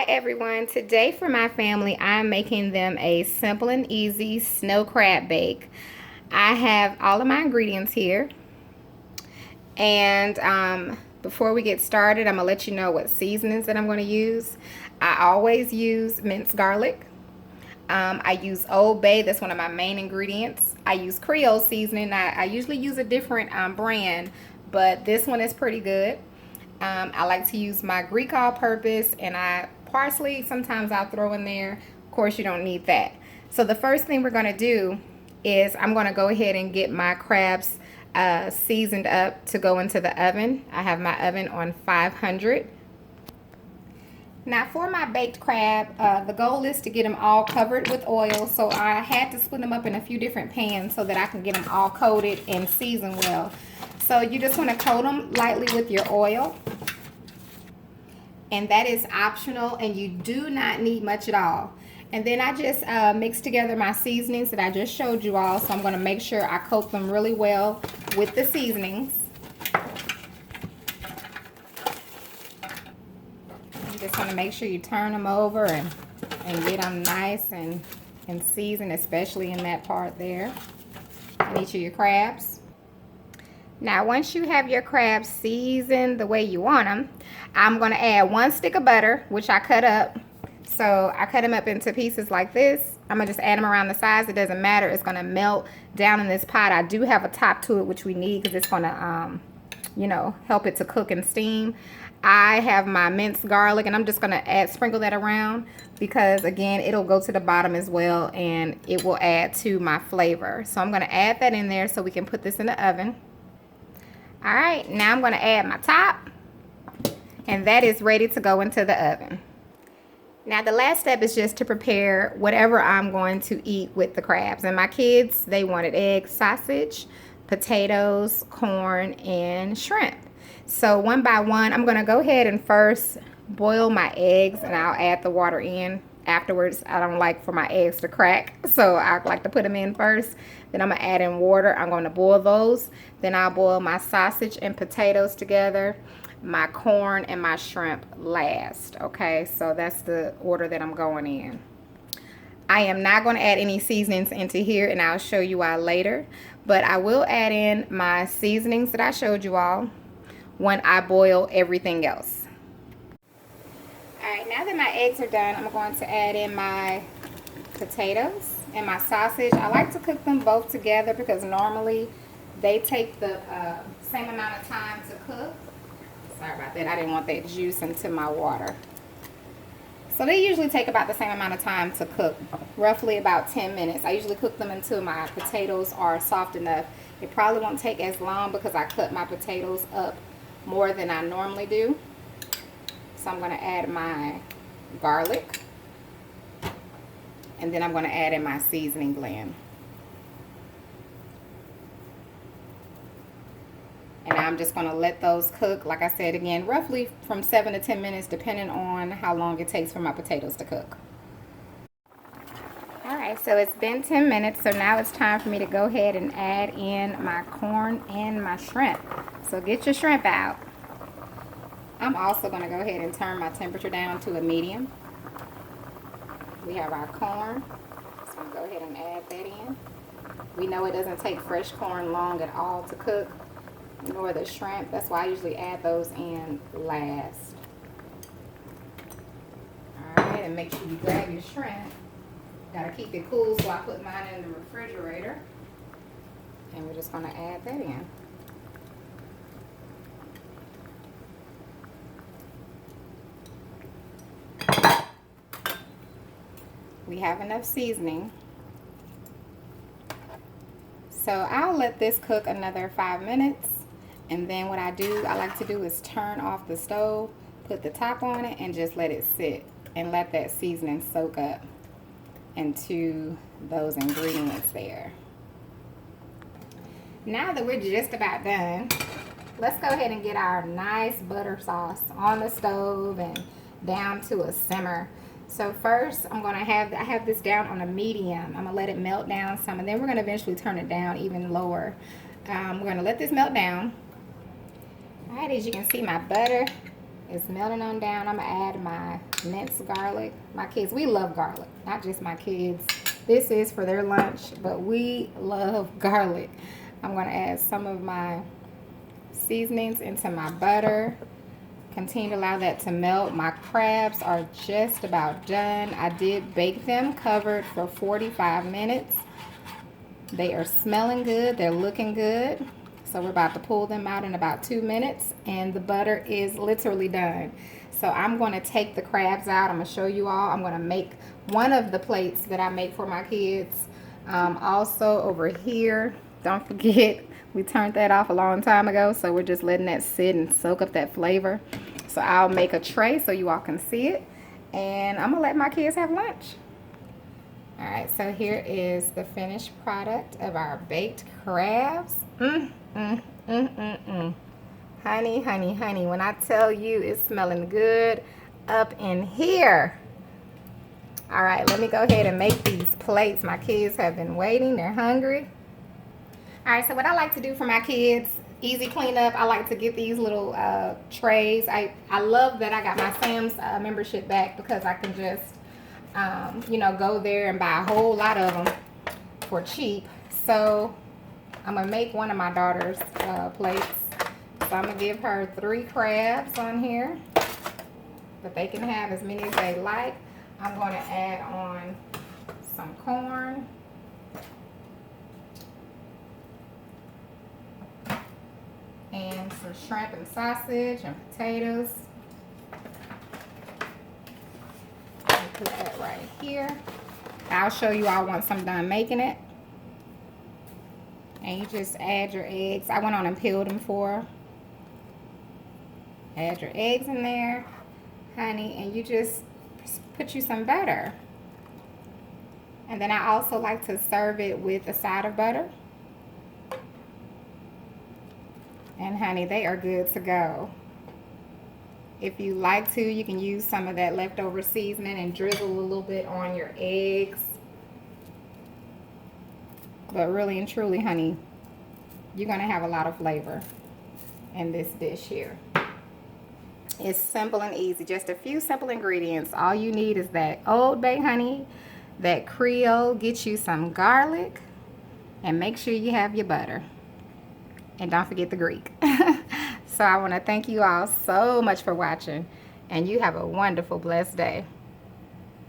everyone. Today for my family, I'm making them a simple and easy snow crab bake. I have all of my ingredients here. And before we get started, I'm going to let you know what seasonings that I'm going to use. I always use minced garlic. I use Old Bay. That's one of my main ingredients. I use Creole seasoning. I usually use a different brand, but this one is pretty good. I like to use my Greek all-purpose, and parsley sometimes I'll throw in there. Of course, you don't need that. So the first thing we're going to do is I'm going to go ahead and get my crabs seasoned up to go into the oven. I have my oven on 500. Now for my baked crab, the goal is to get them all covered with oil. So I had to split them up in a few different pans so that I can get them all coated and seasoned well. So you just want to coat them lightly with your oil. And that is optional, and you do not need much at all. And then I just mixed together my seasonings that I just showed you all. So I'm going to make sure I coat them really well with the seasonings. You just want to make sure you turn them over and get them nice and seasoned, especially in that part there. And each of your crabs. Now, once you have your crabs seasoned the way you want them, I'm going to add 1 stick of butter, which I cut up. So I cut them up into pieces like this. I'm going to just add them around the sides. It doesn't matter. It's going to melt down in this pot. I do have a top to it, which we need because it's going to, help it to cook and steam. I have my minced garlic, and I'm just going to sprinkle that around because, again, it'll go to the bottom as well, and it will add to my flavor. So I'm going to add that in there so we can put this in the oven. All right, now I'm going to add my top, and that is ready to go into the oven. Now the last step is just to prepare whatever I'm going to eat with the crabs. And my kids, they wanted eggs, sausage, potatoes, corn, and shrimp. So one by one, I'm going to go ahead and first boil my eggs, and I'll add the water in afterwards. I don't like for my eggs to crack, so I like to put them in first. Then I'm going to add in water. I'm going to boil those. Then I'll boil my sausage and potatoes together, my corn and my shrimp last. Okay, so that's the order that I'm going in. I am not going to add any seasonings into here, and I'll show you why later. But I will add in my seasonings that I showed you all when I boil everything else. Alright, now that my eggs are done, I'm going to add in my potatoes and my sausage. I like to cook them both together because normally they take the same amount of time to cook. Sorry about that, I didn't want that juice into my water. So they usually take about the same amount of time to cook, roughly about 10 minutes. I usually cook them until my potatoes are soft enough. It probably won't take as long because I cut my potatoes up more than I normally do. So I'm going to add my garlic, and then I'm going to add in my seasoning blend. And I'm just going to let those cook, like I said again, roughly from 7 to 10 minutes, depending on how long it takes for my potatoes to cook. Alright, so it's been 10 minutes, so now it's time for me to go ahead and add in my corn and my shrimp. So get your shrimp out. I'm also going to go ahead and turn my temperature down to a medium. We have our corn, so I'm going to go ahead and add that in. We know it doesn't take fresh corn long at all to cook, nor the shrimp. That's why I usually add those in last. Alright, and make sure you grab your shrimp. Gotta keep it cool, so I put mine in the refrigerator. And we're just gonna add that in. We have enough seasoning. So I'll let this cook another 5 minutes. And then what I like to do is turn off the stove, put the top on it, and just let it sit and let that seasoning soak up into those ingredients there. Now that we're just about done, let's go ahead and get our nice butter sauce on the stove and down to a simmer. So first I have this down on a medium. I'm gonna let it melt down some, and then we're gonna eventually turn it down even lower. We're gonna let this melt down. Alright, as you can see, my butter is melting on down. I'm gonna add my minced garlic. My kids, we love garlic, not just my kids. This is for their lunch, but we love garlic. I'm gonna add some of my seasonings into my butter. Continue to allow that to melt. My crabs are just about done. I did bake them covered for 45 minutes. They are smelling good. They're looking good. So we're about to pull them out in about 2 minutes, and the butter is literally done. So I'm going to take the crabs out. I'm going to show you all. I'm going to make one of the plates that I make for my kids. Also over here, don't forget, we turned that off a long time ago, so we're just letting that sit and soak up that flavor. So I'll make a tray so you all can see it, and I'm gonna let my kids have lunch. All right, so here is the finished product of our baked crabs. Honey, honey, honey, when I tell you it's smelling good up in here. All right, let me go ahead and make these plates. My kids have been waiting, they're hungry. All right, so what I like to do for my kids, easy cleanup, I like to get these little trays. I love that I got my Sam's membership back, because I can just, you know, go there and buy a whole lot of them for cheap. So I'm going to make one of my daughter's plates. So I'm going to give her 3 crabs on here, but they can have as many as they like. I'm going to add on some corn. And some shrimp and sausage and potatoes. I'll put that right here. I'll show you all once I'm done making it. And you just add your eggs. I went on and peeled them for her. Add your eggs in there, honey, and you just put you some butter. And then I also like to serve it with a side of butter. And honey, they are good to go. If you like to, you can use some of that leftover seasoning and drizzle a little bit on your eggs. But really and truly, honey, you're gonna have a lot of flavor in this dish here. It's simple and easy, just a few simple ingredients. All you need is that Old Bay honey, that Creole, get you some garlic, and make sure you have your butter. And don't forget the Greek. So I want to thank you all so much for watching, and you have a wonderful, blessed day.